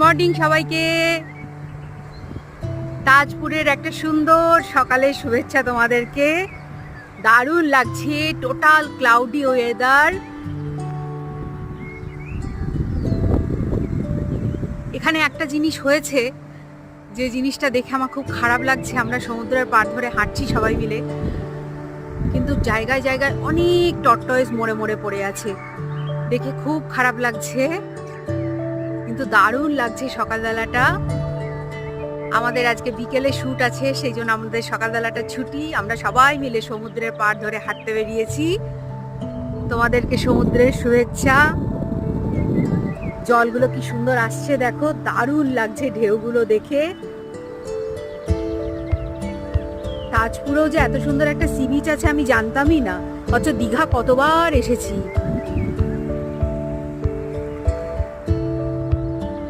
Morning সবাইকে। তাজপুরের একটা সুন্দর সকালের শুভেচ্ছা তোমাদেরকে। দারুণ লাগছে, টোটাল ক্লাউডি ওয়েদার। এখানে একটা জিনিস হয়েছে, যে জিনিসটা দেখে আমার খুব খারাপ লাগছে। আমরা সমুদ্রের পাড় ধরে হাঁটছি সবাই মিলে, কিন্তু জায়গায় জায়গায় অনেক টর্টয়েস মরে মরে পড়ে আছে। দেখে খুব খারাপ লাগছে, কিন্তু দারুণ লাগছে সকালবেলাটা। আমাদের আজকে বিকেলে শ্যুট আছে, সেই জন্য আমাদের সকালবেলাটা ছুটি। আমরা সবাই মিলে সমুদ্রের পাড় ধরে হাঁটতে বেরিয়েছি। তোমাদেরকে সমুদ্রের শুভেচ্ছা। জলগুলো কি সুন্দর আসছে দেখো, দারুণ লাগছে ঢেউগুলো দেখে। তাজপুরেও যে এত সুন্দর একটা সি বিচ আছে আমি জানতামই না, অথচ দীঘা কতবার এসেছি।